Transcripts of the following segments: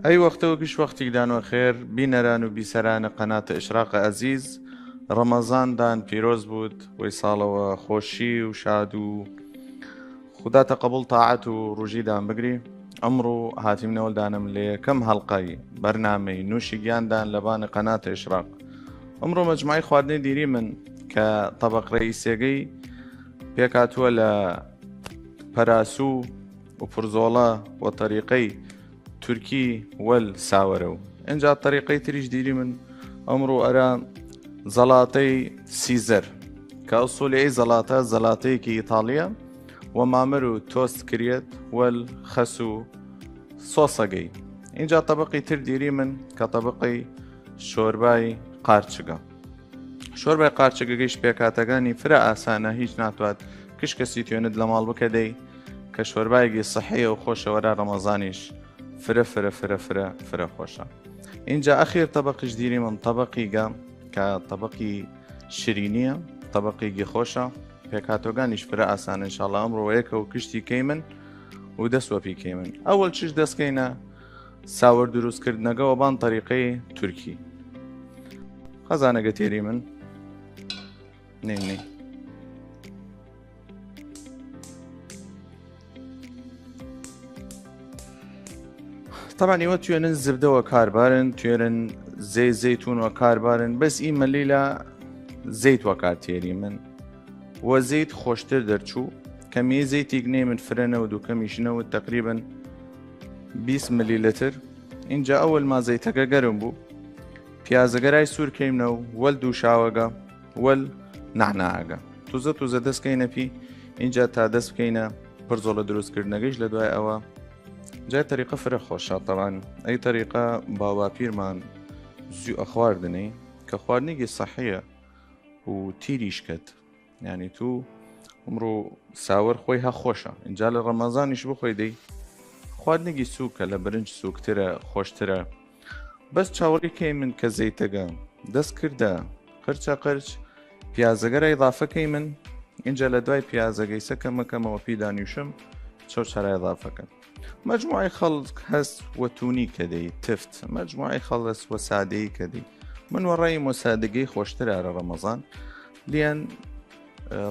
أي وقتوكش وقتك دانو خير بينران وبيسران قناة إشراق عزيز رمضان دان بيروز بود ويصالة وخوشي وشادو خدا تقبل طاعته رجيدان بقري عمرو هاتي من ولدانم لي كم حلقة برنامج نوشيجيان دان لبان قناة إشراق عمرو مجموعي خواردني ديري من كطبق رئيسي بيكاتوا لبراسو وبرزولا وطريقي تركي والساورو انجا طريقي تريش ديري من عمرو أرى زلاطي سيزر كأصول أي زلاطي كي إيطاليا ومامرو توست كريت والخسو صوصقي اینجا طبقی تر دیری من كطبقي شورباي قارچگا شورباي قارچگا گیش بيكاتگاني فرا آسانه هیچ ناتوات كش كسي تيوند لمال بكدي كشورباي صحية وخوشة ورا رمضانيش فرا خوشة اینجا أخير طبق جديري من طبقي كطبقي شيرينية طبقي خوشة بيكاتوغانيش فرا آسان إن شاء الله أمرو ويكا وكشتي كيمن ودسوا في كيمن أول چش دس كينا ساور دروس كردنەکە وبان طريقي تركي خزانة قتيري من نيني طبعا يوم تيونن الزبدة وكاربارن تيونن زيتون وكاربارن بس إيما ليلة زيت وكارتيري من وزيت خوشتر درچو كمية زيت يقني من فرنة ودو كميشنة تقريبا 20 مليلتر اینجا أول ما زيتك قرن بو پیازەگەرای سوور کەیمنە و وەل دووشاوەگە وەل نعناعەگە توزە دەست بکەینە پی اینجا تا دەست بکەینە پڕزۆڵە دروستکردنەکەیش لە دوای ئەوە جای طریقە فرە خۆشە طبعاً ئەی طریقە باواپیرمان زوو ئەخواردنەی کە خواردنێکی سەحیە و تیریش کرد یعنی تو ئەمڕۆ ساوەر خۆی هە خۆشە اینجا لە ڕەمەزانیش بخۆی دەی خواردنێکی سووکە لە برنج سووکترە خۆشترە بەس چاوەڕێکەی من کە زەیتەکە دەست کردە قرچ پیازەگەرە ئیضافەکەی من اینجا لە دوای پیازەکەی سەکەمەکەمەوە پێی دانیوشم چەوچەرە ئیضافەکەن مجموعی خەڵک هەست وەتونی کە دەی تفت مجموعی خەڵک وە سادەیی کە دەی من وەڕێیم وە سادەگەی خۆشترە لە ڕەمەزان لیان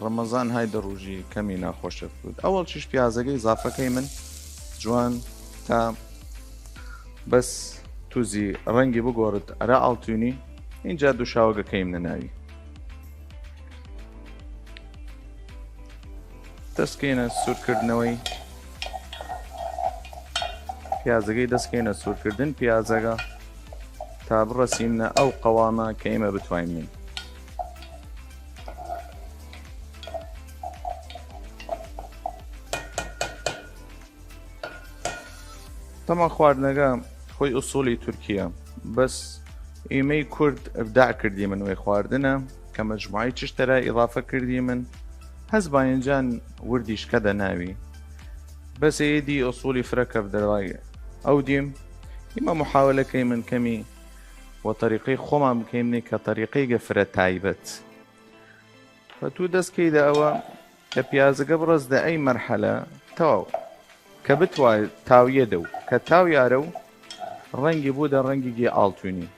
ڕەمەزان هایدە ڕۆژی کەمی ناخۆشت بود ئەوەڵ چش پیازەکەی ئیضافەکەی من جوان تا بەس توزی ڕەنگی بگۆڕت ئەرا ئاڵتوونی اینجا دووشاوەگەکەیم نەناوی دەستکەینە سوورکردنەوەی پیازەکەی دەستکەینە سوورکردن پیازەکە تا بڕەسیمنە ئەو قەوامە کە ئێمە بتوانین تەمە خواردنەکە خۆی ئوسوڵی تورکیە بەس ئێمەی کورد ئەبداع کردی من وێ خواردنە کە مەجموعی چشتەرە ئیضافە کردی من هەز باینجان وردیش کە دەناوی بەس ئێدی ئوسوڵی فرەکە بدەڕای ئەو دیم ئێمە محاولەکەی من کەمی وەطەریقەی خۆمان بکەیمنێ کە طەریقەی گەفرە تایبەت فەتوو دەستکەیدا ئەوە کە پیازەکە بڕەزدە ئەی مەرحەلە تەواو کە بتوای تاویەدە و کە تاویارە و ڕەنگی بوودا ڕەنگێکی ئاڵتوونی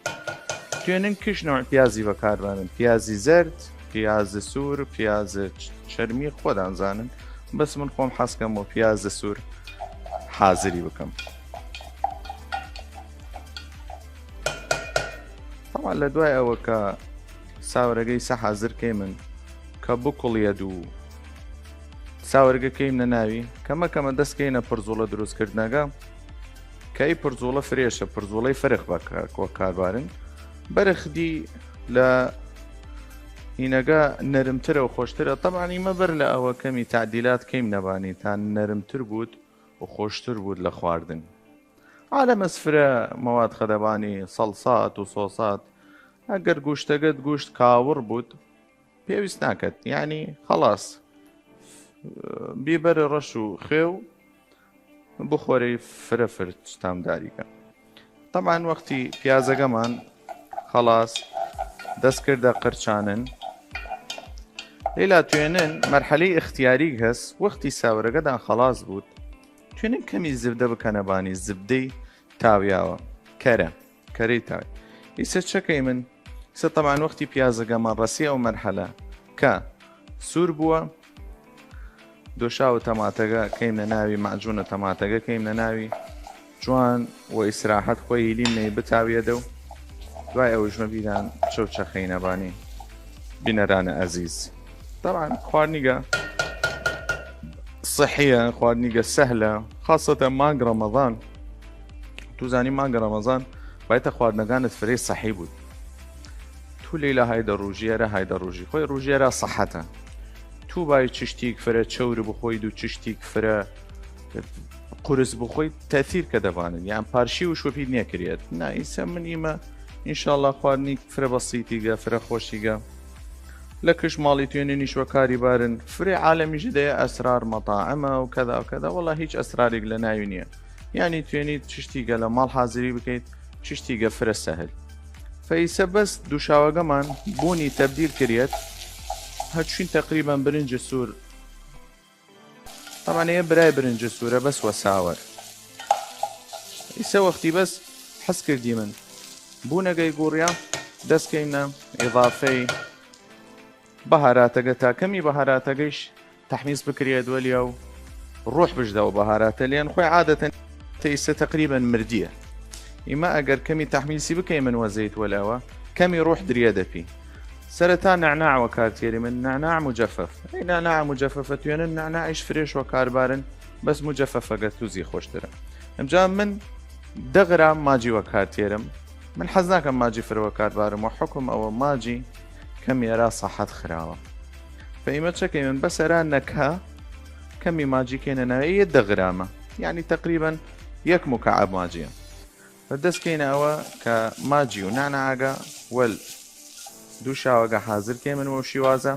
توێنن کش نوع پیازی بەکاربانن پیازی زەرد پیازە سوور پیازە چەرمی خۆدانزانن بەس من خۆم حەزکەم و پیازە سوور حازری بکەم طبعا لە دوای ئەوە کە ساورەکەی سە حازرکەی من کە بکوڵیەد و ساوەرگەکەیم نەناوی کەمەکەمە دەستکەینە پڕزۆڵە دروستکردنەکە کە ئەی پڕزۆڵە فرێشە پڕزۆڵەی فرخ بە کاربارن بەرەخدی لە هینەکە نەرمترە و خۆشترە طبعاً ئێمە بەر لە ئەوە کەمی تعدیلات کەیم نەبانی تا نەرمتر بوود و خۆشتر بوود لە خواردن عالە مەسفرە مەواد خەدەبانی سەڵسات و سۆسات ئەگەر گوشتەکەت گوشت کاوڕ بوود پێویست ناکەت یعنی خەڵاس بیبەرە ڕەش و خێو بخۆرەی فرەفر تامداریکە طبعاً وەختی پیازەکەمان خەڵاس دەست کردە قرچانن لێلا توێنن مەرحەلەی اختیاری هەست وەختی ساورەکەدان خەڵاس بوود توێنن کەمی زبدە بکەنەبانی زبدەی تاویاوە کەرەی تاوی ئیسە چەکەی من ئیسە طبعاً وەختی پیازەکەمان ڕەسی ئەو مەرحەلە کە سوور بووە دۆشاوە تەماتەکە کەیمە ناوی مەعجونە تەماتەکە کەیمە ناوی جوان و ئیسراحەت خۆی لیمنەی بتاویەدە و دوای ئەوژمە بیران چەو چەخەینەبانی بینەرانە ئەزیز طبعاً خواردنیگە صحية خواردنیگە سەهلە خاصەتە مانگ ڕەمەضان توزانی مانگە ڕەمەزان بایتە خواردنەکانت فرەی سەحی بوو تو لێلە هایدە ڕۆژیێرە هایدە ڕۆژی خۆی ڕۆژیێرە سەحەتە تو بای چشتیک فرە چەور بخۆیت و چشتیک فرە قورس بخۆیت تەثیر کە دەبانن یان پارشی و شوپی نێکرێت نائیسە من ئیمە ئینشاءڵڵا خواردنی فرە بەسیتیگە فرە خۆشیگە لە کش ماڵی توێنێ نیشوەکاری بارن فرێ عالەمیژ دەیە ئەسرار مەتاعمە و کەدا و کەدا وەڵا هیچ ئەسرارێک لە ناوی نییە یعنی توێنیت چشتیگە لە ماڵ حازری بکەیت چشتیگە فرە سەهل فەیسە بەس دووشاوەگەمان بوونی تەبدیل کرێت هەچوین تقریبا برنج سوور طبعا هي برای برنج سوورە بەس وە ساوەر ئیسە وەختی بەس حەز کردی من بوونەگەی گوڕیا دەستکەینە ئیضافەی بەهاراتەکە تا کەمی بەهاراتەکەیش تەحمیز بکرێت وەلیا و ڕۆح بژدەوە بەهاراتە لێن خۆی عادەتەن تەیسە تقریبا مردیە ئیمە ئەگەر کەمی تەحمیسی بکەی من وەزەیت وەلاوە کەمی ڕۆح درێ دەپی سەرەتا نعناع وەکارتێری من نعناع مجەفەف ئەی نعناع مجەفەفە توێنن نعناعیش فرێش وەکاربارن بەس مجەفەفەگە توزی خۆشترە ئەمجا من 10 غرام ماجی وەکارتێرم من حەز ناکەم ماجی فرەوە کاربارم و حکم ئەوە ماجی کەمیێرا سەحەت خراوە فەئیمە چەکەی من بەسەرا نەکە کەمی ماجی کێنە ناوی 10 غرامە یعنی تقریبا 1 مکعب ماجیە بەدەستکەینەوە کە ماجی و نعناعەکە وەل دوو شاوەگە حازر کێ من وە شیوازە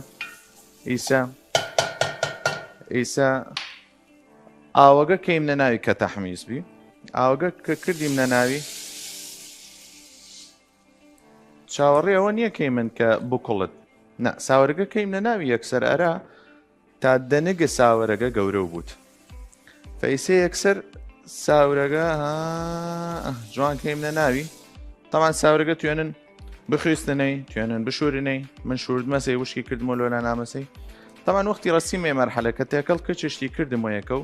ئیسا ئاوەگە کەیم نەناوی کە تەحمیز بی ئاوەگە کە کردیم نەناوی چاوەڕێەوە نییە کەی من کە بکوڵت نە ساوەرگە کەیم نەناوی یەکسەر ئەرا تا دەنگە ساوەرەگە گەورە بووت فەیسە یەکسەر ساورەگە جوان کەیم نەناوی تاوان ساورەگە توێنن بخوێستنەی توێنن بشورنەی من شوردمەسەی وشکی کردمە لۆلا نامەسەی تاوان وەختی ڕستیمێ مەرحەلە کە تێکەڵ کە چشتی کردمە یەکە و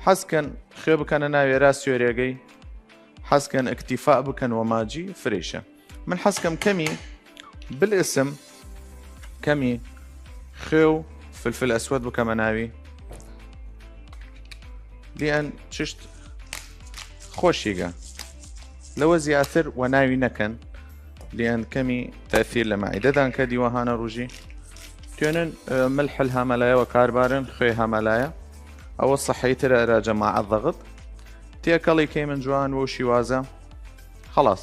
حەزکەن خوێ بکەنە ناوێرا سوێرێگەی حەزکەن ئەکتیفا بکەن وە ماجی فرێشە من حەزکەم کەمی بالئسم کەمی خوێ و فلفل ئەسود بکەمە ناوی لیان چشت خۆشیگە لەوە زیاتر وە ناوی نەکەن لیان کەمی تەثیر لە مەعیدەدان کە دیوەهانە ڕوژی توێنن ملح هەمەلایەوە کاربارن خوێ هەمەلایە ئەوە سەحەیترە ئەرا جەماعەت دەغت تێکەڵی کەی من جوان و شیوازە خلاص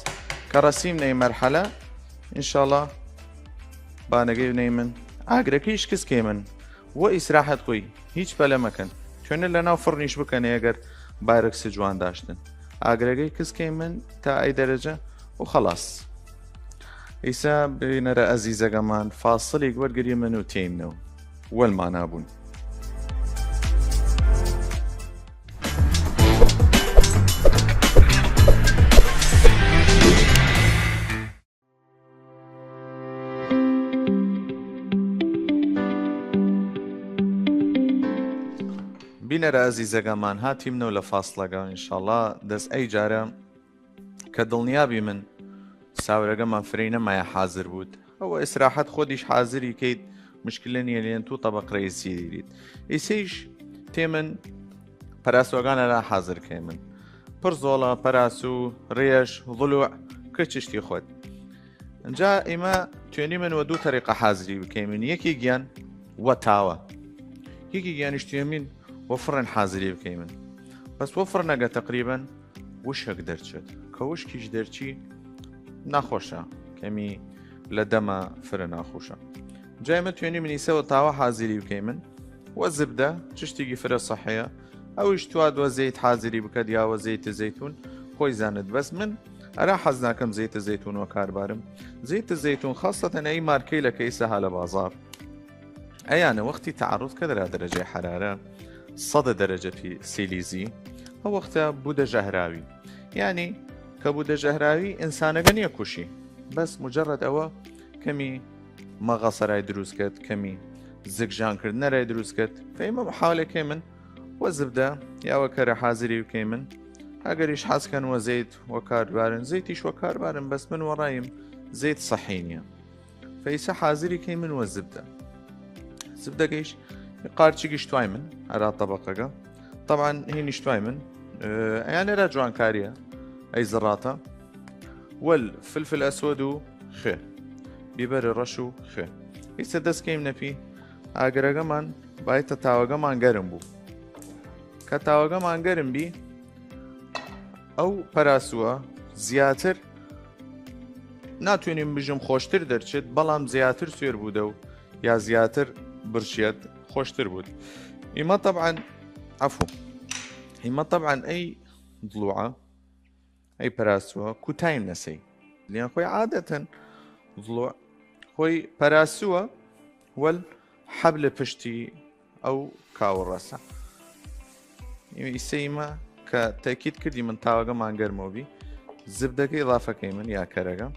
کە ڕەسیم نەی مەرحەلە ئینشاءڵڵا بانەگەی نەی من ئاگرەکەیش کەسکەی من وە ئیسراحەت خۆی هیچ بەلە مەکەن توێنە لە ناو فڕنیش بکەنێ ئەگەر بارەکسی جوان داشتن ئاگرەکەی کەسکەی من تا ئەی دەرەجە و خلاص ئیسا بینەرە ئەزیزەکەمان فاسڵێک وەرگری من و تێمنەوە وەلمانابوون بینەرە ئەزیزەکەمان هاتیمنەوە لە فاسڵەکە ئینشاءڵڵا دەست ئەی جارە کە دڵنیابی من ساورەکەمان فرەی نەمایە حازر بووت ئەوە ئیسراحەت خۆدیش حازری کەیت مشکلە نییە لێن تو تەبەق ڕئیسی دیریت ئیسەیش تێ من پەراسۆگانەلا حازرکەی من پڕ زۆڵە پەراس و ڕێژ ضلوع کە چشتی خۆت ئەنجا ئێمە توێنی من وە دوو تەریقە حازری بکەی من یەکی گیان وە تاوە یەکی گیانیش توێمین وە فڕن حازری بکەی من بەس وە فڕنەگە تەقریبەن وشک دەرچێت کە وشکیش دەرچی ناخۆشە کەمی لە دەمە فرە ناخۆشە جایمە توێنی منیسەوە تاوە حازری بکەی من وە زبدە چشتێکی فرە سەحەیە ئەویش توات وە زەیت حازری بکەت یاوە زەیتە زەیتون خۆی زانت بەس من ئەرا حەز ناکەم زەیتە زەیتون وە کاربارم زەیتە زەیتون خاصەتەن ئەی مارکەی لە کەیسەها لە بازار ئەیانە وەختی تعرض کە دەرا دەرەجەی حرارە 100 دەرەجە سیلیزی ئەو وەختە بوودە ژەهراوی يعني كبودة جهراوي إنسانة غنية كوشي بس مجرد أوا كمي مغصة راي دروس كت كمي زكجان كردنا راي دروس كت فإما محاولة كيمن والزبدة يا وكرة حازري وكيمن أقريش حاس كان وزيت وكار بارن زيتيش وكار بارن بس من ورايم زيت صحينيا فإيسا حازري كيمن والزبدة زبدة قيش قارتشي قيش توايمن على طبقة طبعا هي نش توايمن يعني راجوان كاريا أي زراطة والفلفل أسود خي بيبر رشو خي إيسا دس كيمنا فيه ئاگرەکە مان باید تاوەگەمان گەرم بوو کە تاوەگەمان گەرم بی ئەو پەراسووە زیاتر ناتوانین بژم خۆشتر دەرچێت بەڵام زیاتر سوێر بوودە و یا زیاتر برشێت خۆشتر بود ئیمە طبعا عفو ئیمە طبعا ئەی دڵوعە ئەی پەراسووە کوتایم نەسەی لێن خۆی عادەتەن دڵوع خۆی پەراسووە وەل حبل پشتی ئەو کاوەڕەسە ئیسەیمە کە تاکید کردی من تاوەگەمان گەرمەوە بی زبدەکەی ئیضافەکەی من یا کەرەگە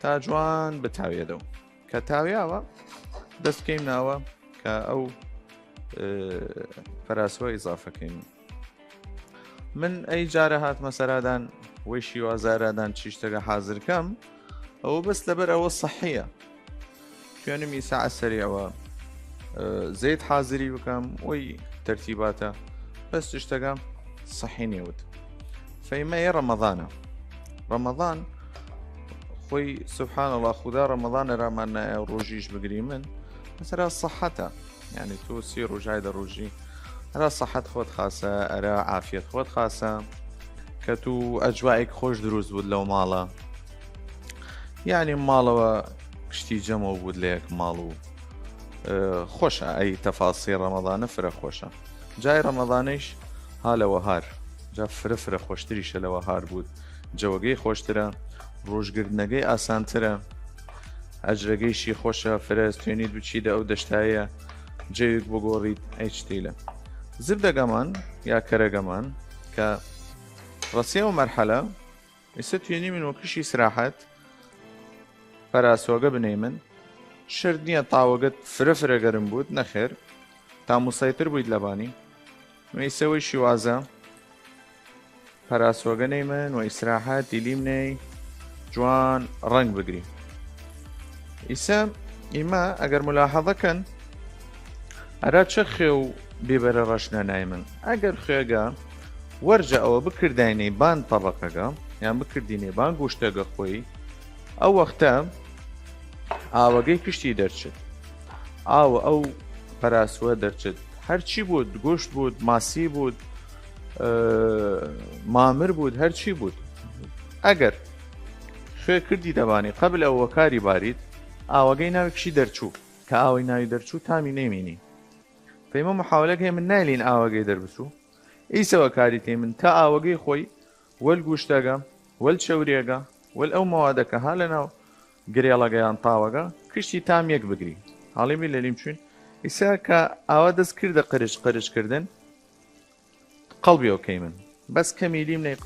تا جوان بتاوێدەوە کە تاویاوە دەستکەیم ناوە کە ئەو پەراسوە ئیضافەکەی من ئەی جارە هاتمە سەرادان وەی شیوازارادان چیشتەکە حازرکەم ئەوە بەس لەبەر ئەوە سەحیە توێنم ئیسا سەریەوە زيت حازري بكم وي ترتيباته بس تشتغل صحيني ود فيما هي رمضان خوي سبحان الله خدا رمضان رامنا روجيش بقري من مثلا صحته يعني تو سير وجايد الروجي أرى صحة خود خاصة أرى عافية خود خاصة كتو أجواءك خوش دروز بود لو مالا يعني مالا كشتي جمو بود ليك مالو خۆشە ئەی تەفاسی ڕەمەضانە فرە خۆشە جای ڕەمەضانەیش ها لە وەهار جا فرە خۆشتریشە لە وەهار بود جەوەگەی خۆشترە ڕۆژگرتنەکەی ئاسانترە ئەجرەگەیشی خۆشە فرە توێنیت بچیدە ئەو دەشتایە جێوێک بگۆڕیت ئەی شتیلە زبدەگەمان یا کەرەگەمان کە ڕەسیەوە مەرحەلە ئێستا توێنی من وەکشی سراحەت پەراسۆگە بنێ من شرط نییە تاوەگەت فرە گەرم بود نەخێر تا مسایتر بوویت لەبانی وەیسەوەی شیوازە پەراسۆگەنەی من و ئیسراحەت دیلیمنەی جوان ڕنگ بگری ئیسا ئیمە ئەگەر ملاحەظەکەن ئەرا چە خوێ و بێبەرە ڕەشنە نای من ئەگەر خوێگە وەرجە ئەوە بکردینەی بان تەبەقەکە یان بکردینێ بان گوشتەگە خۆی ئەو وەختە ئاوەگەی کشتی دەرچێت ئاوە ئەو پەراسوە دەرچێت هەرچی بود گۆشت بود ماسی بود مامر بود هەرچی بود ئەگەر خوێ کردی دەبانی قبل ئەوە کاری باریت ئاوەگەی ناوی کشی دەرچوو کە ئاوی ناوی دەرچوو تامی نەمینی پێمە محاولەکە من نالین ئاوەگەی دەربچوو ئیسەوە کاری تێ من تا ئاوەگەی خۆی وەل گوشتەگە وەل چەورێگە وەل ئەو مەوادەکە ها لەناو گرێڵەگەیان تاوەگە کشتی تام یەک بگری هەڵێمی لەلیم چوین ئیسا کە ئاوا دەست کردە قرشکردن قەڵبیەوەکەی من بەس کەمی لیم نەی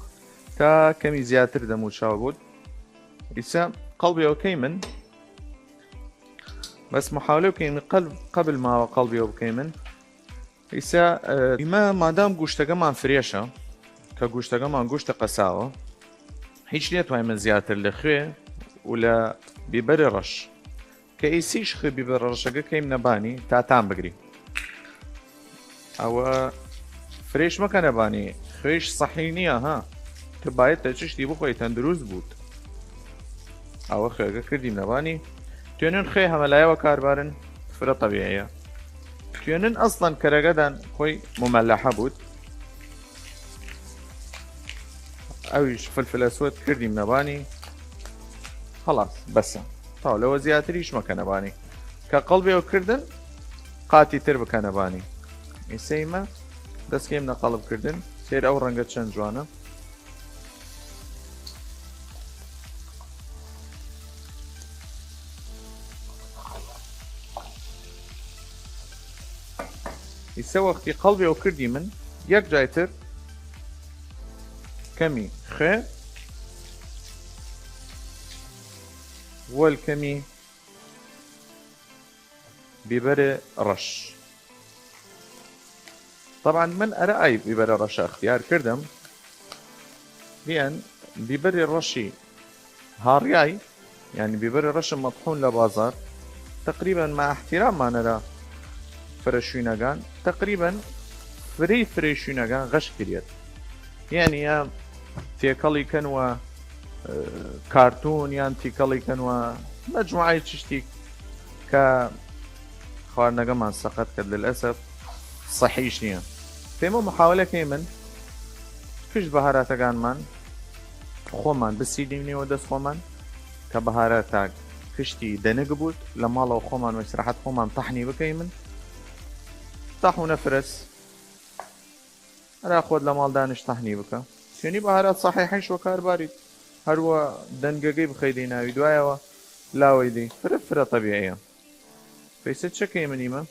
تا کەمی زیاتر دەموچاو بود ئیسا قەڵبیەوەکەی من بەس محاولە بکەین قبل ماوە قەڵبیەوە بکەی من ئیسا ئیمە مادام گوشتەکەمان فرێشە کە گوشتەکەمان گوشتە قەساوە هیچ نێتوانین من زیاتر لە خوێ و لە بیبەری ڕەش کە ئیسیش خێ بیبەرە ڕەشەکە کەیم نەبانی تا تام بگری ئەوە فرێش مەکە نەبانی خوێش سەحی نییە ها کە باید تە چشتی بخۆی تەندروست بود ئەوە خوێگە کردیم نەبانی توێنن خوێ هەمەلایەوە کاربارن فرە طەبیعیە توێنن ئەسڵەن کەرەگەدان خۆی ممەلەحە بود ئەویش فلفل ئەسود کردیم نەبانی خلاص بەسە تاو لەوە زیاتریش مەکە نەبانی کە قەڵبێەوە کردن قاتی تر بکە نەبانی ئیسەیمە دەستکەیم نەقەڵب کردن سێر ئەو ڕەنگە چەند جوانە ئیسە وەختی قەڵبێەوە کردی من یەک جایتر كمي خێ والكمي بيبر رش. طبعا من أرى أي بيبر رش اختيار كردم لأن بيبر الرشي هارياي يعني بيبر الرش مطحون لبازار تقريبا مع احترام ما نرى فرشوينغان تقريبا فريشوينغان غش كريت يعني يا تيكالي كانوا كارتون يعني تيكالي كانوا مجموعة تشتيك ك خوارنەکە مان سەقەت کرد للأسف صحیش نییە. پێمە محاولەکەیمن کشت بەهاراتەکانمان خۆمان بسیدینەوە دەست خۆمان کە بەهاراتە کشتی دەنگ بووت لە ماڵەوە خۆمان وەستراحەت خۆمان تەحنی بکەیمن تاح و نەفرس هەرا خۆت لە ماڵ دانش تەحنی بکە شوێنی بەهارات صحیحیش وە کارباریت هەروە دەنگەکەی بخەیدەی ناوی دوایەوە لاوەی دەی فرە طەبیعیە. فيصير شكل منيمة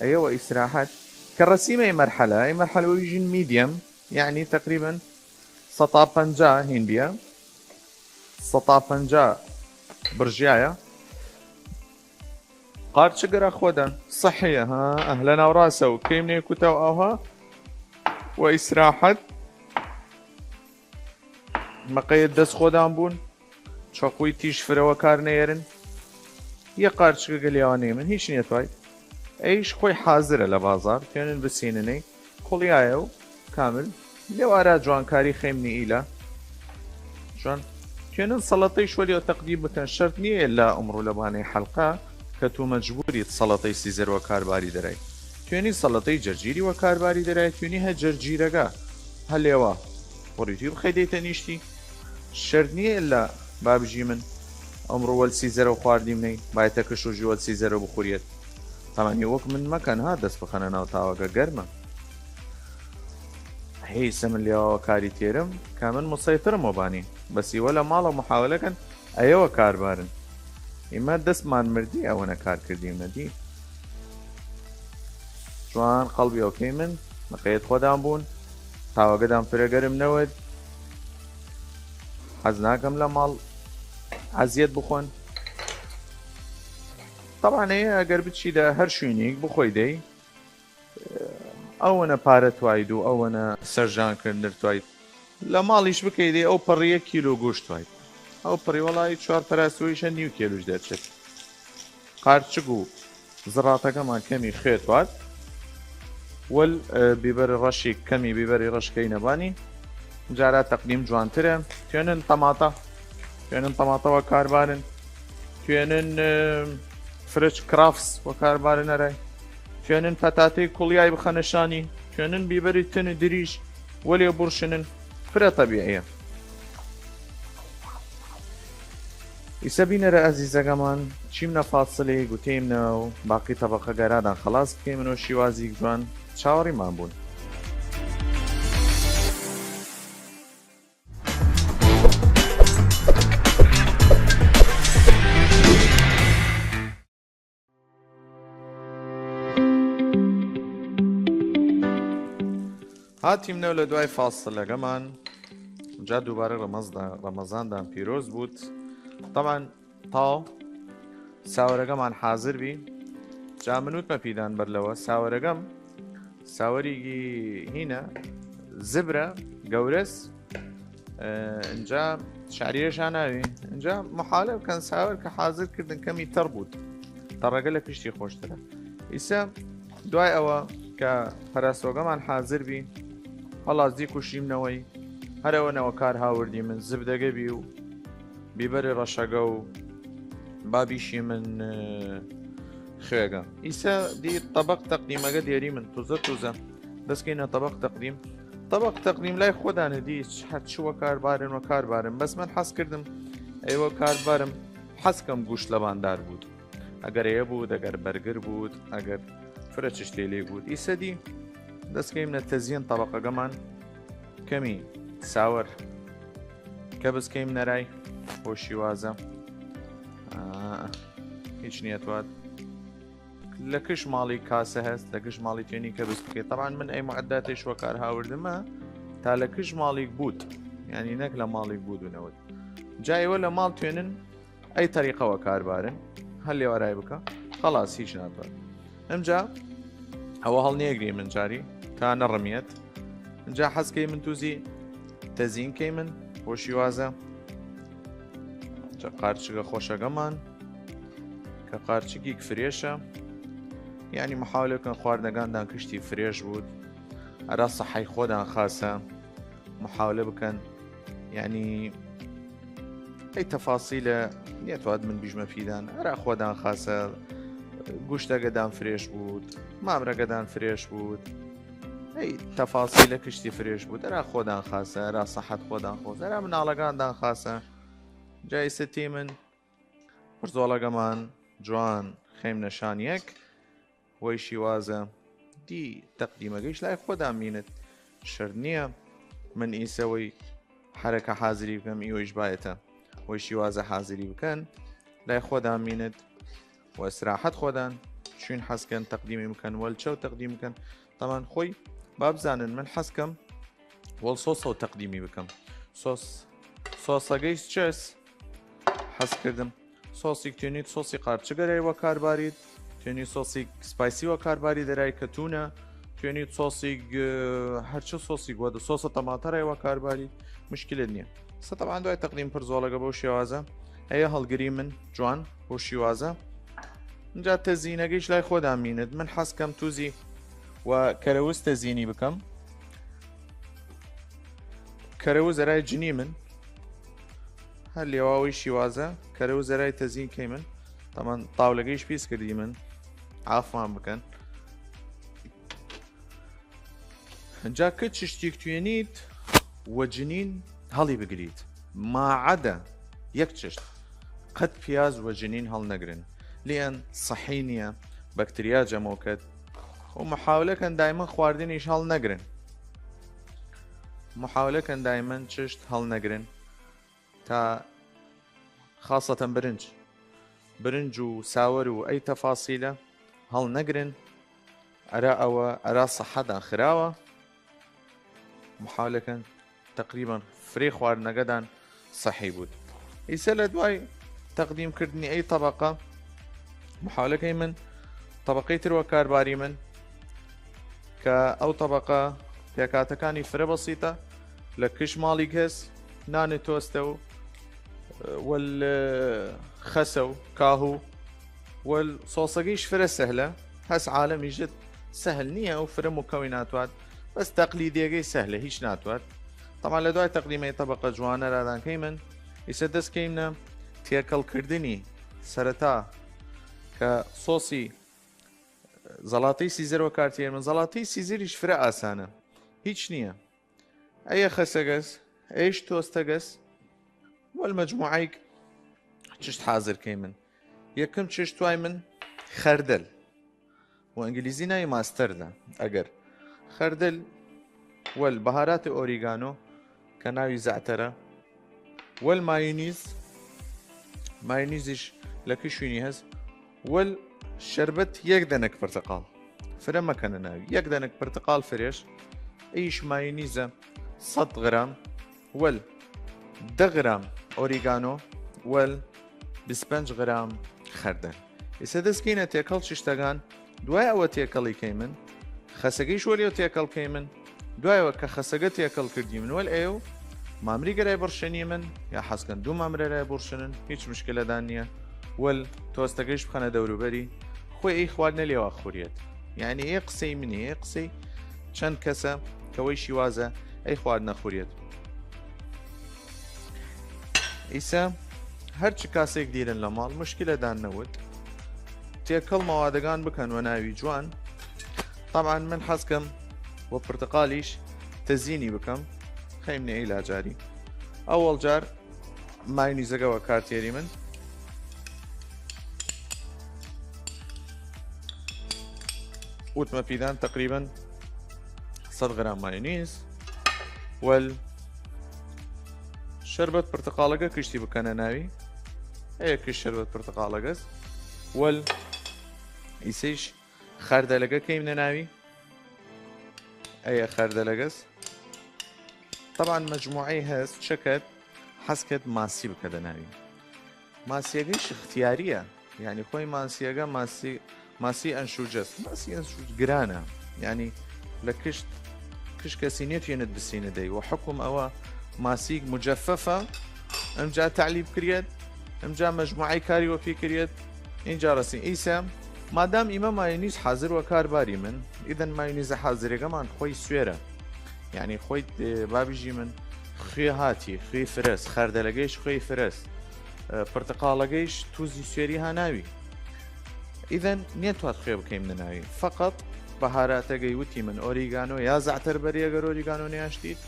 أيوة استراحات كالرسيمة أي مرحلة ويجين ميديم يعني تقريبا سطا بنجا هندية سطا بنجا برجاية قارد شجرة خودا صحية ها أهلنا وراسة وكيمني كتاو أوها وإستراحات مقيد دس خودان بون شاقوي تيش فروا كار نيرن یه قارچکە گەلیاوانەیە من هیچ نییە توای ئەیش خۆی حازرە لە بازار توێنن بسیننەی کوڵیایە و کامل لێوارە جوانکاری خێمنی ئیلا جوان توێنن سەڵەتەی شوەلیەوە تەقدیم بکەن شەرت نییە لە ئەمڕۆ لە بانەی حەڵقا کە تو مەجبوریت سەڵەتەی سیزەر وە کارباری دەرای توێنی سەڵەتەی جەرگیری وە کارباری دەرای توێنی هە جەرگیرەکە هەلێوە بڕیتی بخەیدەیتە نیشتی شەرت نییە لە بابژی من ئەمڕۆ وەلسیزەرە و خواردیمنەی باەتە کەش و ژی وەلسیزەرە بخورێت تەمانی وەک من مەکەن ها دەست بخەنە ناو تاوەکە گەرمە هیچ من لێەوە کاری تێرم کە من مسەیترم وەبانی بەسیوە لە ماڵە محاولەکەن ئەیەوە کاربارن ئێمە دەستمان مردی ئەوەنە کار کردیم نەدی جوان قەڵبی ئەوکەی من مەقەیت خۆدان بوون تاوەگەدان فرەگەرم نەوت حەز ناکەم لە ماڵ عزیەت بخۆن طبعا ئەگەر بچیدە هەر شوێنێک بخۆی دەی ئەوەنە پارە توایت و ئەوەنە سەرژانکردن توایت لە ماڵیش بکەی دێ ئەو پەڕیە کیلۆ گۆشت توایت ئەو پڕی وەڵی 4 پەراسۆیشە نیو کێلوش دەرچێت قارچک و زڕاتەکەمان کەمی خێتوات وەل بیبەر ڕەشی کەمی بیبەری ڕەشکەی نەبانی جارات تەقدیم جوانترە توێنن تەماتە توێنن تەماتەوە کاربارن توێنن فرچ کرافس وە کاربارن هەرای توێنن پەتاتەی کوڵیای بخەنەشانی توێنن بیبەری تن دریش وەلێ بڕشنن فرە تەبیعیە. ئیسە بینەرە ئەزیزەکەمان چیمنە فاسڵێ گوتێمنەوە و باقی تەبەقە گەرادان خلاص بکەیمنەوە شیوازی جوان چاوەڕیمان بوون. هاتیمنەوە لە دوای فاسڵەکەمان جا دووبارە ڕەمەزاندان پیرۆز بووت طبعا تاو ساوەرەکەمان حازر بی جا منوتمە پیدان بەرلەوە ساوەرەکەم ساوەریگی هینە زبرە گەورەس اینجا شعریەشان ناوی اینجا محالە بکەن ساوەر کە حازرکردن کەمی تەڕ بووت تەڕەکە لە پشتی خۆشترە ئیسە دوای ئەوە کە پەرستۆگەمان حازر بی هەڵاس دی کوشیمنەوەی هەرەوەنەوە کار هاوردی من زبدەگە بی و بیبەری ڕەشەگە و بابیشی من خوێگە ئیسە دی طەبق تەقدیمەکە دیێری من توزە دەستکەینە طەبق تەقدیم لای خۆدانە دی هەر چووە کاربارن و کاربارن بەس من حەز کردم ئەیوە کاربارم حەزکەم گوشت لە باندار بوود ئەگەر ئەیە بوود ئەگەر بەرگر بوود ئەگەر فرە چ شتێ لێ بوود ئیسە دی دەستکەیمنە تەزیین طەبقەکەمان کەمی ساوەر کە بسکەیم نەرای بۆ شیوازە هیچ نیەتوات لە کش ماڵی کاسە هەست لە گشت ماڵی توێنی کە بست بکەیت طبعا من ئەی معداتێش وە کار هاوردمە تالكش مالك بود يعني نكلا مالك بود ونود جاي ولا مال توينن اي طريقة وكاربارن هل وراي بك خلاص هيش ناتوار امجا هو هل نيجري من جاري كان رميت جا حس كي من توزي تزين كي من وشي وازا جا قارتشيكا خوشا قمان كقارتشيكي فريشة يعني محاولة كان خواردنگان دان كشتي فريش بود ارا صحي خودان خاصة محاولة بكن يعني اي تفاصيل نيتواد من بيجمع فيدان ارا خودان خاصة گوشتا قدان فريش بود مامرا قدان فريش بود اي تفاصيل كشتي فريش بود ارا خودان خاصة ارا صحت خودان خاصة ارا من علاقان دان خاصة جاي ستي من برزولا قمان جوان خيم نشان يك ويشي وازا دي تقديمة قيش لا خودان مينت شرنية من يسوي حركة حازري بكم ايوش بايتا ويشي وازا حازري بكن لا خودان مينت واستراحت خودان شون حسكن تقديمي مكان والشو تقديم مكان طبعا خوي باب زانن من حسكم والصوص او تقديمي بكم صوص قيس چس حس كردم صوصي تونيت صوصي قارچگري وكار باريد توني صوصي سبايسي وكار باريد راي كتونة توني صوصي هرچ صوصي قواد صوص طماطر وكار باريد مشكلة نية طبعا دو تقديم برزولا قبو شوازة اي هالقري من جوان وشوازة جا تزينه قيش لاي خود اميند من حس كم توزي وكروز تزيني بكم كروز راي جني من هل يواوي شوازة كروز راي تزين كيمن طبعا طاولة قيش بيس كردي من عافوا بكن جا كتشتيك توينيت وجنين هالي بقريت ما عدا يكتشت قد بياز وجنين هل نقرن لأن صحينية بكتيريا جموكت ومحاولة كان دايما خواردين إيش هل نقرن محاولة كان دايما تشت هل نقرن تا خاصة برنج وساور وأي تفاصيلة هل نقرن أرا صحة خراوة محاولة كان تقريبا فري خوارنا قدان صحي بود يسأل دواي تقديم كردني أي طبقة محاولة كيمن طبقية الوكار باري من كأو طبقة تكاتكاني فري بسيطة لكش مالي كس ناني توستو والخسو كاهو والصوصقيش فري سهلة هس عالم يجد سهل نية وفري مكونات واد بس تقليدية سهلة هيش ناتوات طبعا لدواي تقديمي طبقة جوانا رادان كيمن يسدس كيمنا تيكل كردني سرتا كصوصي زلاطي سيزر وكارتير من زلاطي سيزر يش فرق آسانة هيش نية اي خسقس ايش توستقس والمجموعيك تشت حاضر كيمن يكم تشت وايمن خردل وانجليزينا ماستردا اگر خردل والبهارات اوريغانو كناوي زعترة والمايونيز مايونيزش لكشويني هز والشربت يقدنك برتقال فرما كان ناوي يقدنك برتقال فريش ايش مايونيزة 100 غرام وال 10 غرام اوريغانو وال 25 غرام خردل يسدس كينا تيكل ششتغان دواي او تيكلي كيمن خسقيش وليو تيكل كيمن دواي وكا خسقت تيكل كردي من والايو مامري قراي برشني من يا حسكن دو مامري راي برشنن هيش مشكلة دانية وال توستقيش بخنا دورو بري خوي اي خوالنا ليو اخوريت يعني اي قسي مني اي قسي چند كسا كويشي وازا اي خوالنا خوريت ايسا هرچ كاسيك ديرن لمال مشكلة دان نود تيكل موادقان بكن وناوي جوان طبعا من حسكم وبرتقاليش تزيني بكم خيمني اي لا جاري اول جار مايونيز قوا كارتيري من وتما فيدان تقريبا 100 غرام مايونيز وال شربة برتقالقة كشتي بكنا ناوي اي كش شربة برتقالقة وال يسيش خردلقة كيمنا ناوي اي خردلقة طبعا مجموعي هست شكت حسكت ماسي بكذا ناوي ماسيەکەیش اختیاریە یعنی خۆی ماسیەکە ماسی ئەنشوجەست ماسی ئەنشوج گرانە ینی لە کش کەسی نێتوێنێت بسینە دەی و حکم ئەوە ماسیک مجففە ئەمجا تعلیب کرێت ئەمجا مەجموعەی کاری وە پێ کرێت اینجا ڕستی ئیسا مادام ئیمە مایۆنیز حاضر وە کارباری من ئیدەن مایۆنیزە حاضرەکەمان خۆی سوێرە یعنی خۆی بابیژی من خوێ هاتی خوێ فرەس خەردەلەگەیش خۆی فرەس پرتقالەکەیش تووزی سوێری هاناوی ئیدەن نێتوات خوێ بکەیم نەناوی فقط بەهاراتەکەی وتی من ئۆریگانۆ یا زعتر بەریەگەر ئۆریگانۆ نیاشتیت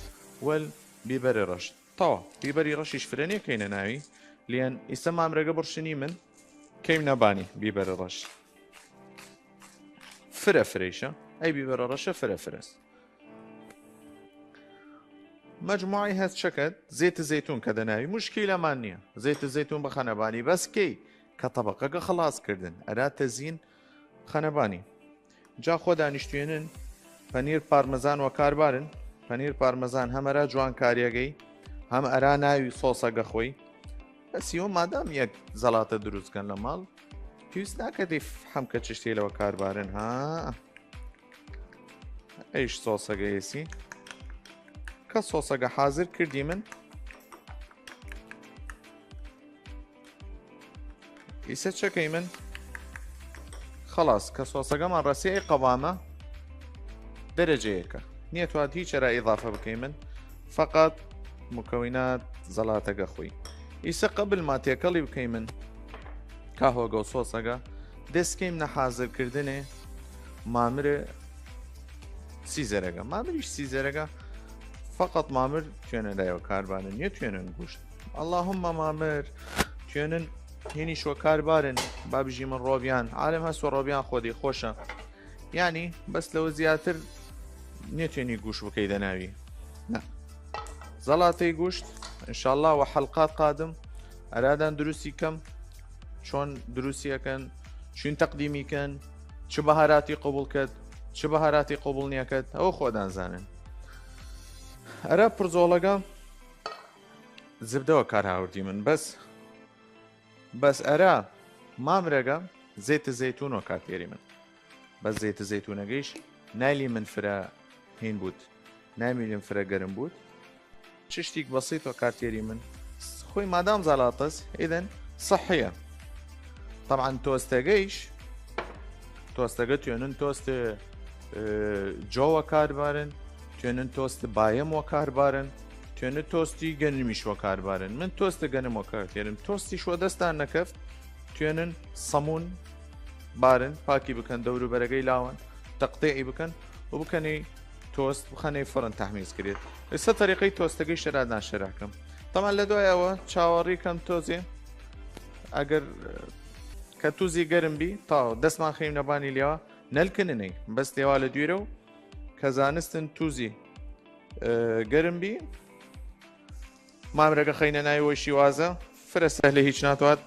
وەل بیبەری ڕەش تەوا بیبەری ڕەشیش فرێنێکەی نەناوی لیان ئیسە مامرەگە بڕشنی من کەیم نەبانی بیبەرە ڕەش فرە فرەیشە ئەی بیبەرە ڕەشە فرە فرەس مجموعی هەست شەکەت زێتە زەیتون کە دەناوی مشکیلەمان نییە زێتە زەیتون بە خەنەبانی بەسکەی کە تەبەقەکە خلاصکردن ئەرا تەزین خەنەبانی جا خۆ دانیشتوێنن پەنیر پارمەزان وە کاربارن پەنیر پارمەزان هەمەرا جوان کاریەکەی هەم ئەرا ناوی سۆسەگە خۆی بەسیەوە مادام یەک زەڵاتە دروستکەن لە ماڵ پێویست ناکەدەی هەم کە چشتێلەوە کاربارن ها ئەیش سۆسەگەیەسی کە سۆسەگە حازر کردی من ئیسە چەکەی من خلاص کە سۆسەگەمان ڕەسیەی قەوامە دەرەجەیەکە نیەتوات هیچ ئەرا ئیضافە بکەی من فقط مکەوینات زەڵاتەکە خۆی ئیسە قبل ما تێکەڵی بکەی من کاهۆگە و سۆسەگە دەستکەیم نەحازرکردنێ مامرە سیزەرەگە مامریش سیزەرەگە فقط مامر توێنە لایەوە کاربارن نیە توێنن گوشت اللهمە مامر توێنن هێنی شۆ کاربارن بابژی من ڕۆبیان عالم هەست و ڕۆبیان خۆدی خۆشە ینی بەس لەوە زیاتر نێتوێنی گوشت بکەی دەناوی زەڵاتەی گوشت انشاءالله و حەلقات قادم ئەرادان دروستی کەم چۆن دروستیەکەن چون تەقدیمیکەن چ بەهاراتی قوبڵ کرد چ بەهاراتی قوبڵ نیەکەت ئەوە خۆدانزانن ئەرە پرزۆڵەکە زبدەوە کار هاوردی من بەس ئەرە مامرەگە زێتە زەیتونەوە کارتێری من بەس زێتە زەیتونەکەیش نالی من فرە هین بوت نامیلم فرە گەرم بوت چشتێک بەسیتەوە کارتێری من خۆی مادام زەڵاتەس ئیدەن صحیە طبعا تۆستەکەیش تۆستەکە توێنن تۆستە جۆوە کاربارن توێنن تۆست بایم وە کاربارن توێنە تۆستی گەنمیش وە کاربارن من تۆستە گەنم وە کارتێرم تۆستی شۆ دەستان نەکەفت توێنن سەمون بارن پاکی بکەن دەوروبەرەکەی لاوان تەقتێعی بکەن و بکەنی تۆست بخەنەی فڕن تەحمیز کرێت ئێستا تەریقەی تۆستەکەی شەرا ناشەراکەم تەمان لە دوایەوە چاوەڕی کەم تۆزێ ئەگەر کە تووزی گەرم بی تا دەستمان خەیم نەبانی لێوە نەلکننەی بەس لێوا لە دوێرە و کە زانستن تووزی گەرم بی مامرەکە خەینە ناوی وەی شیوازە فرە سەهلە هیچ ناتوات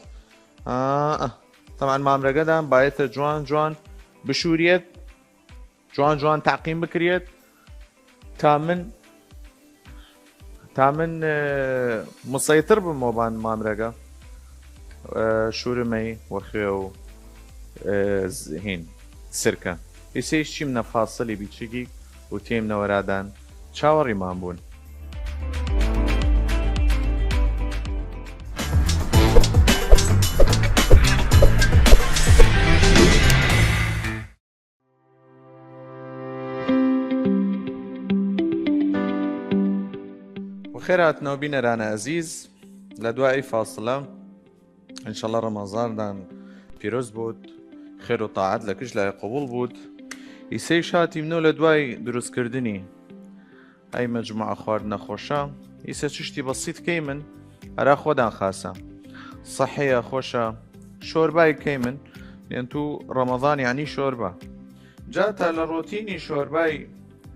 تەمان مامرەکەدان باەتە جوان جوان بشوریێت جوان جوان تاقیم بکرێت تا من مسەیتر بمۆبان مامرەکە شورمەی وەخوێ و هین سرکە ئیسەیش چیم نەفاسەلی بیچگی و تێم نەوەرادان چاوەڕیمان بوون خێراتنەوە بینەرانە ئەزیز لە دوای فاسڵە ئینشەڵڵا ڕەمەزاندان پیرۆز بوود خێر و تاعەت لە کش لای قبول بوود ئیسەی شاتی منۆ لە دوای دروستکردنی ئەی مەجموعە خواردنە خۆشە ئیسە چشتی بەسیت کەی من ئەرا خۆدان خاسە سەحەیە خۆشە شۆربای کەی من لێن تو ڕەمەزان یعنی شۆربە جا تا لە ڕۆتینی شۆربای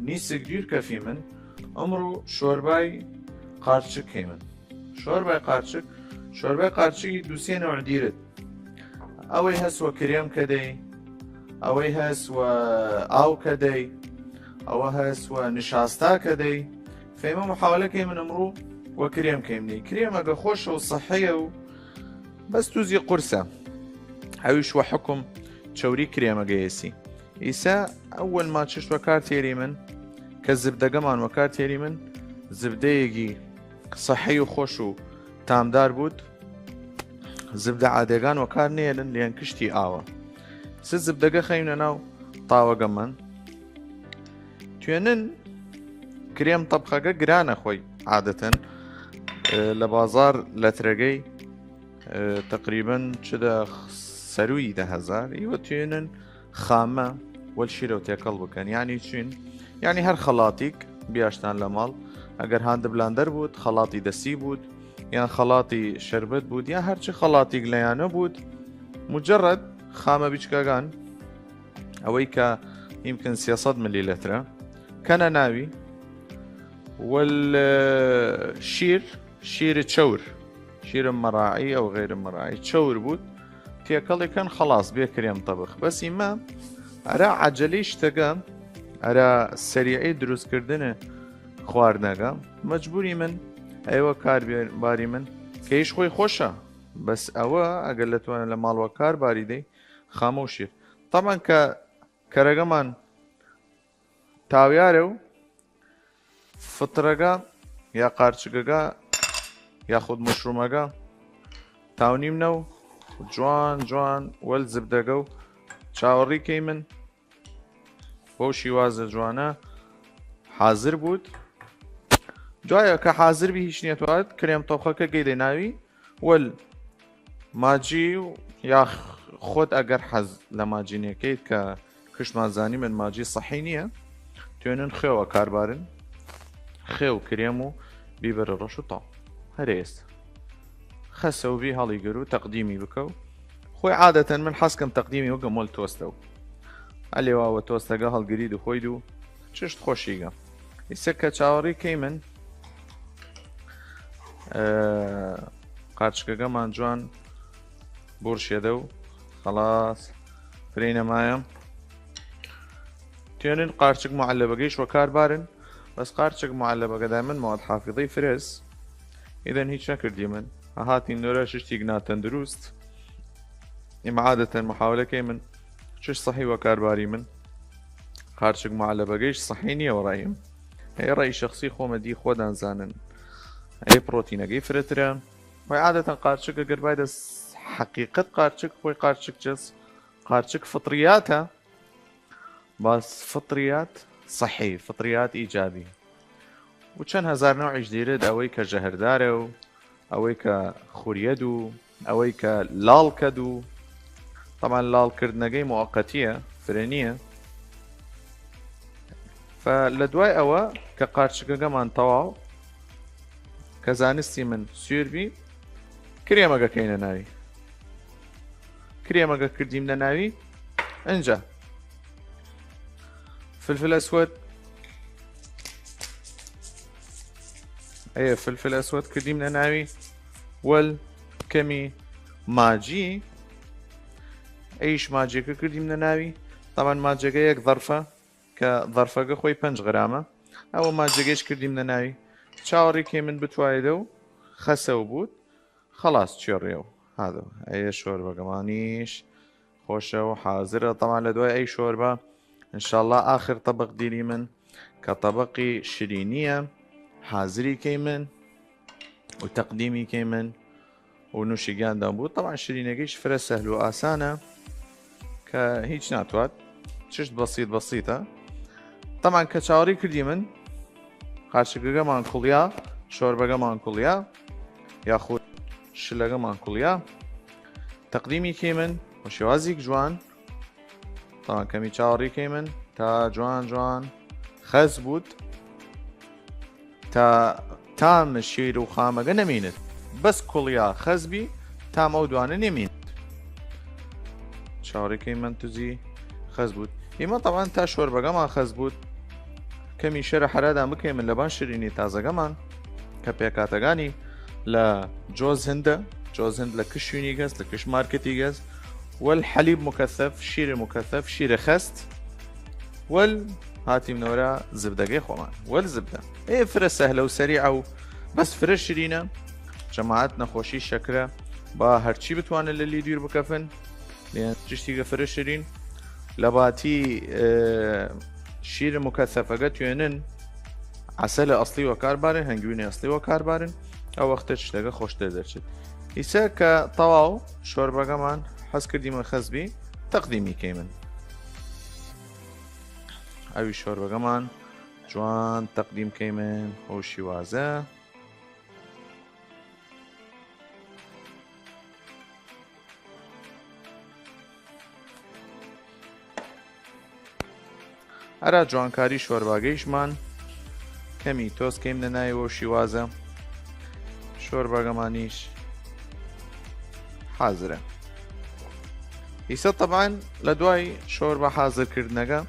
نیسک گیر کەفی من ئەمڕۆ شۆربای قارچک کەی من شۆربای قارچکی دووسێنەوە دیرت ئەوەی هەسوە کرێم کە دەی ئەوەی هەسوە ئاو کە دەی ئەوە هەسوە نشاستا کە دەی فإما محاولة كي من أمرو وكريم كيمني كريم أجا خوش وصحية بس توزي قرصة هاويش وحكم تشوري كريم أجا يسي إيسا أول ما تشش وكار تيري من كالزبدة قمان وكار تيري من زبدة يجي صحي وخوش وتامدار بود زبدة عادقان وكار نيلن لين كشتي آوا سي زبدة خيمنا ناو طاوة قمان توينن كريم طبخة قرانة خوي عادة لبازار لترقي تقريبا شدا سروي 10,000 ايوه توينن خامة والشي لو تيكل بكن يعني شين يعني هر خلاطيك بياشتان لمال اگر هاند بلاندر بود خلاطي دسي بود يعني خلاطي شربت بود يعني هرچي خلاطيك ليانه بود مجرد خامة بيشكاغان اويكا يمكن 600 مليلتر كان ناوي والشير شير تشور شير مراعي او غير مراعي تشور بود تيكالي كان خلاص بيه كريم طبخ بس إما أرا عجليش تقام أرا سريعي دروس كردنه خواردناقا مجبوري من أيوة كار باري من كيش خوي خوشة بس أوا أقلتوانا لمال وكار باري دي خاموشير طبعا كرقمان تاويارو فطرقا يا قارچقا ياخد مشرومقا تاونيم نو جوان والزبدەگە و چاوەڕێکەی من بۆ شیوازە جوانە حازر بود دوایە کە حازر بی هیچ نیەتوات کرێم تۆخەکە گەیدەی ناوی وەل ماجی و یا خۆت ئەگەر حەز لە ماجینەکەیت کە کشتمانزانی من ماجی سەحی نییە توێنن خێوە کاربارن خێ و کرێم و بیبەرە ڕەش و تاو هەرێست خەسە بی هەڵی گر و تەقدیمی بکە و خۆی عادەتەن من حەزکەم تەقدیمی وەگە مۆل تۆستە و ئەلێواوە تۆستەگە هەڵگرید و خۆید و چشت خۆشیگە ئیسە کە چاوەڕێکەی من قارچکەکەمان جوان بۆرشێدە و خەڵاس فرەی نەمایە توێنن قارچک معلبەکەیش وەکاربارن بەس قارچک معلبەکە من مواد حافظەی فرێز ئیدەن هیچ نەکردی من هاتین نۆرە شتێک ناتەندروست ئێمە عادەتەن محاولەکەی من چش سەحی وەکارباری من قارچک معلبەکەیش سەحی نییە وەڕایم هەیە ڕای شەخسی خۆمە دی خۆ دانزانن هەیە پرۆتینەکەی فرەترە وای عادەتەن قارچک ئەگەر بای دەست حەقیقەت قارچک خۆی قارچک جەس قارچک فطریاتە باس فطریات صحی فطریات ئیجابی و چەند هەزار نەوعیش دێرێت ئەوەی کە ژەهردارە و ئەوەی کە خوریەد و ئەوەی کە لاڵکەد و طبعا لاڵکردنەکەی موقەتیە فرێنیە لە دوای ئەوە کە قارچکەکەمان تەواو کە زانستی من سوێربی کرێمەکەکەینە ناوی کرێمەکە کردیم لە ناوی ئەنجا فلفل ئەسود فلفل أسود كديم ناوي والكمي ماجي ايش ماجي كديم ناوي طبعا ماجي يك ظرفة كظرفة خوي 5 غرامة او ماجيش كديم ناوي تشاوري كي من بتوايدو خسو بود خلاص تشوريو هذا اي شوربة كمانيش خوشة وحاضرة طبعا لدواي اي شوربة ان شاء الله اخر طبق ديري من كطبقي شرينية حاضري كيمن وتقديمي كيمن ونوشيجان دامبود طبعا شرينيكيش فرا سهل وآسانة كهيج ناتوات ششت بسيطة طبعا كشاوري كردي من قارچكا مان كوليا شوربا مان كوليا ياخد شلقا مان كوليا تقديمي كيمن وشوازيك جوان طبعا كمي شاوري كيمن تا جوان خز بود تا تام الشير وخامة نمينت بس كليا خزبي تام او دوانه نمينت شاركي من تزي خزبوت اما طبعا تا شوربا ما خزبوت كمي شرح حرادا مكي من لبان شريني تازا كمان كبيكاتاغاني لا جوز هند لكشيوني غاز لكش ماركتي غاز والحليب مكثف شير مكثف شير خست هاتي من وراء زبدة خۆمان والزبدة فرە سهلة وسريعة بس فرە شیرینە جەماعەت نەخۆشی شەکرە با هەرچی بتوانن لە لی دوور بکەفن لێن تشتیگە فرە شیرین لە باتی شیر مکەثەفەکە توێنن عسل ئەسڵی وەکاربارن هەنگوینی ئەسڵی وەکاربارن ئەو وەختە شتەکە خۆشتر دەرچێت ئیسا کە تەواو شۆربەکەمان حەز کردیمە خەزبی تەقدیمی کەی من ئەوی شۆربەکەمان جوان تەقدیم کەی من ئەو شیوازە ئەرا جوانکاری شۆرباگەیشمان کەمی تۆز کەیم لە نایەوە شیوازە شۆربەکەمانیش حازرە ئیسا طبعاً لە دوای شۆربە حازرکردنەکە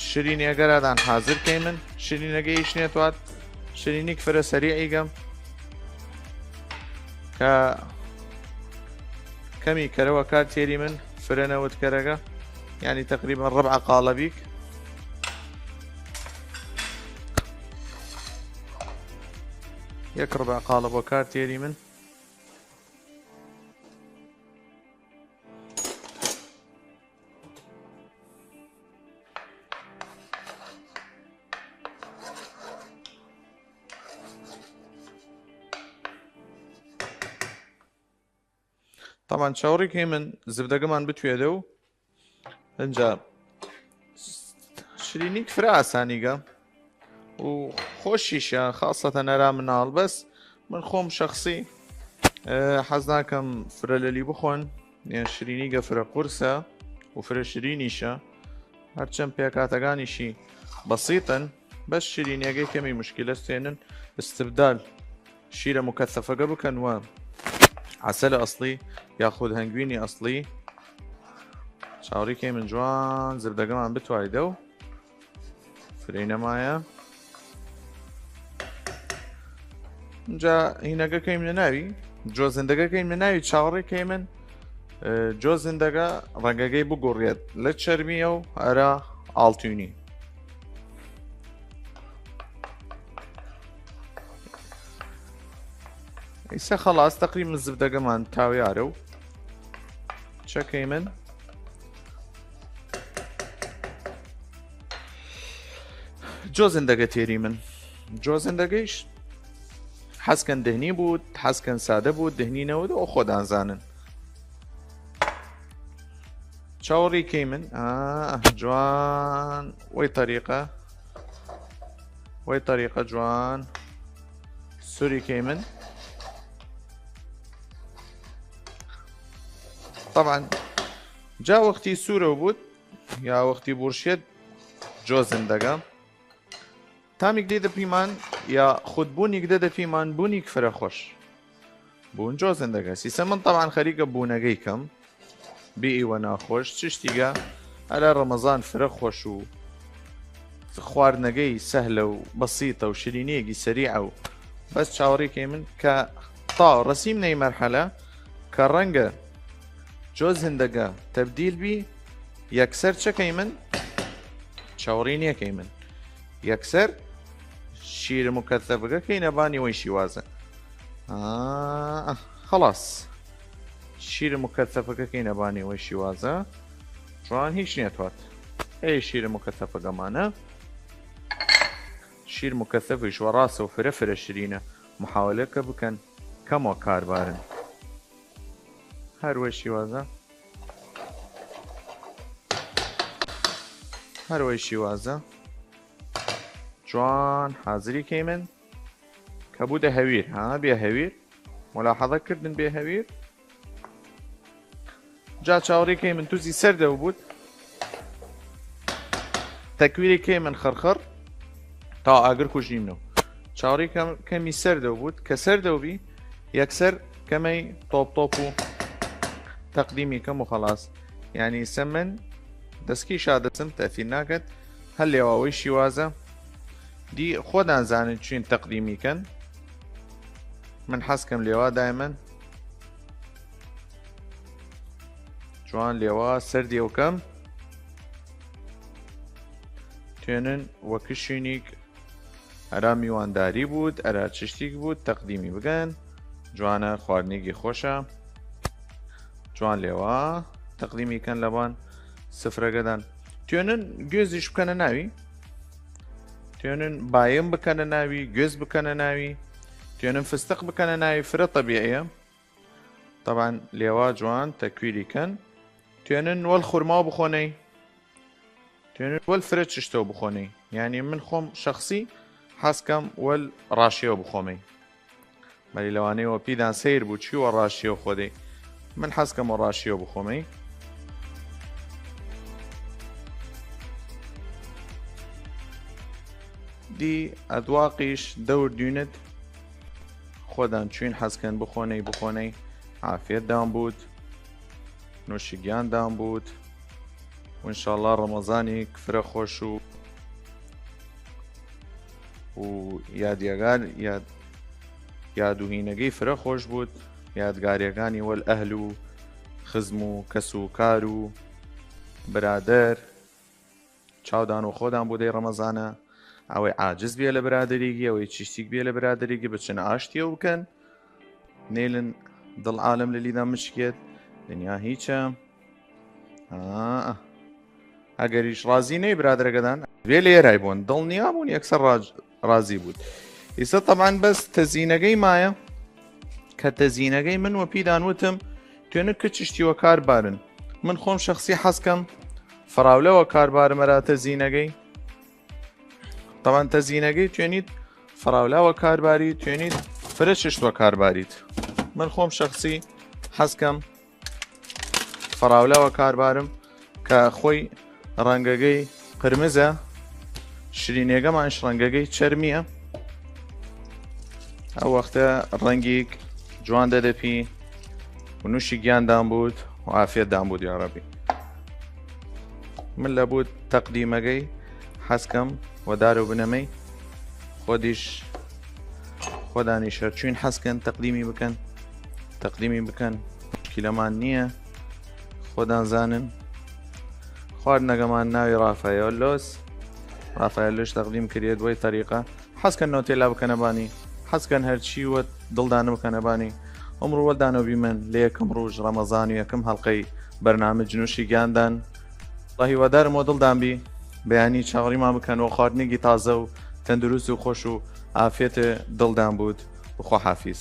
شرینیەگەرادان حازر کەی من شرینەکەیش نێتوات شرینیک فرە سەریعیگەم کە کەمی کەرەوە کار تێری من فرە نەوتکەرەکە یعنی تقریبا ربع قالبیک یەک ربع قالب کار تێری من طبعا چاوەڕێکی من زبدەکەمان بتوێدە و اینجا شرینیک فرە ئاسانیگە و خۆشیشە خاصەتە نەرا مناڵ بەس من خۆم شخصی حەز ناکەم فرە لەلی بخۆن یان شرینیگە فرە قورسە و فرە شرینیشە هەرچەند پێکاتەکانیشی بەسیتن بەس شرینیەکەی کەمی مشکلە سێنن استبدال شیرە مکەثەفەکە بکەن وە عسل ئەسڵی یاخود هەنگوینی ئەسڵی چاوەڕێکی من جوان زبدەکەمان بتوایدە و فرەی نەمایە اینجا هینەکەکەیم لە ناوی جۆزندەکەکەیم لە ناوی چاوەڕێکی من جۆزندەکە ڕەنگەکەی بگۆڕێت لە چەرمیە و ئەرە ئاڵتوونی ئیسا خەڵاس تەقریبا زبدەکەمان تاویارە و چەکەی من جۆزندەکە تێری من جۆزندەکەیش حەزکەن دهنی بود حەزکەن سادە بود دهنی نەوت ئەو خۆدانزانن چاوەڕێکەی من جوان وەی طریقە جوان سووریکەی من طبعا جا وەختی سوورە بود یا وەختی بورشێت جۆزندەکە تامیک دێدە پیمان یا خودبوونیک دەدە پیمان بوونیک فرە خۆش بوون جۆزندەکە سیسە من طبعا خەریکە بوونەکەی کەم بێئیوە ناخۆش چشتیگە ئەلا ڕەمەزان فرە خۆش و خواردنەکەی سەهلە و بەسیتە و شرینیەکی سەریعە و بەس چاوەڕێکی من کە تا ڕەسیم نەی مەرحەلە کە ڕەنگە جۆزندەکە تەبدیل بی یەکسەر چەکەی من چاوەڕێنیەکەی من یەکسەر شیرە مکەثەفەکەی نەبانی وەی شیوازە خەڵاس شیرە مکەثەفەکەی نەبانی وەی شیوازە جوان هیچ نێتوات شیرە مکەثەفەکەمانە شیر مکەثەفیش وەڕاستە و فرە شرینە محاولەکە بکەن کەمەوە کاربارن هەروەی شیوازە هەروەی شیوازە جوان حازری کەی من کە بوودە هەویر بێ هەویر ملاحەظە کردن بێ هەویر جا چاوەڕێکەی من تووزی سەردەوە بوود تەکویرێکی من خڕخڕ تا ئاگر کوژنیمنەوە چاوەڕێ کەمی سەردەوە بوود کە سەردەوبی یەکسەر کەمەی تۆپ و تەقدیمی کەم و خەڵاس یعنی سە من دەستکی شادەچم تەفیر ناکەت هەر لێواوەی شیوازە دی خۆدانزانن چین تەقدیمیکەن من حەزکەم لێوا دایمەن جوان لێوا سەردی و کەم توێنن وەکشینیک ئەرا میوانداری بوود ئەرا چشتێک بوود تەقدیمی بگەن جوانە خواردنێکی خۆشە جوان لێوە تەقدیمیکەن لەبان سفرەکەدان توێنن گوێزیش بکەنە ناوی توێنن بایم بکەنە ناوی گوێز بکەنە ناوی توێنن فستق بکەنە ناوی فرە طەبیعیە طبعا لێوە جوان تەکویریکەن توێنن وەل خورما بخۆنەی توێنن وەل فرە چشتەوە بخۆنەی یعنی من خۆم شخصی حەزکەم وەل ڕاشیەوە بخۆمەی بەری لەوانەیەوە پیدان سیر بوو چیوە ڕاشیەوە خۆدەی من حەزکەم وە ڕاشیەوە بخۆمەی دی ئەدواقیش دەور دوونت خۆدان چوین حەزکەن بخۆنەی عافیەتدان بوود نوشیگیاندان بوود وإنشاءالله ڕەمەزانی فرە خۆش و یادیەگار یادوهینەکەی فرە خۆش بوود یادگاریەکانی وەل ئەهل و خزم و کەس و کار و برادەر چاودان و خۆدان بۆ دەی ڕەمەزانە ئەوەی عاجز بێ لە برادەرێکی ئەوەی چیشتێک بێ لە برادەرێکی بچنە ئاشتیەوە بکەن نێلن دڵ عالم لە لیدا مشکێت دنیا هیچە ئەگەریش ڕازی نەی برادەرەکەدان بێ لە ئێرای بوون دڵ نیا بوون یەکسەر ڕازی بوود ئێستا تەمان بەس تەزینەکەی مایە کە تەزینەکەی من وە پیدان وتم توێنە کە چشتیوە کاربارن من خۆم شخصی حەزکەم فراولەوە کاربارمەرا تەزینەکەی طبعا تەزینەکەی توێنیت فراولاوە کارباری توێنیت فرە چشتوە کارباریت من خۆم شخصی حەزکەم فراولاوە کاربارم کە خۆی ڕەنگەکەی قرمزە شرینێگەمانش ڕەنگەکەی چەرمیە ئەو وەختە ڕەنگێک جوان دەدەپی و نوشی گیاندان بود و ئافیەتدان بود یا ڕەبی من لە بود تەقدیمەکەی حەزکەم وەدارە و بنەمەی خۆدانی شەرچوین حەزکەن تەقدیمی بکەن مشکیلەمان نییە خۆدان زانن خواردنەکەمان ناوی ڕافایەلۆس تەقدیم کردێت دوای تەریقە حەزکەن نۆتێلا بکەنەبانی حەزکەن هەرچی وە دڵدانە بکەنەبانی ئەمڕۆ وەدانەوەبی من لە یەکەم ڕۆژ ڕەمەزان و یەکەم هەڵقەی بەرنامە جنووشی گیاندان وڵاهی وەدارمەوە دڵدانبی بەیانی چاوەڕیمان بکەن و خواردنێکی تازە و تەندروست و خۆش و ئافێتە دڵدان بود بخوا حافیز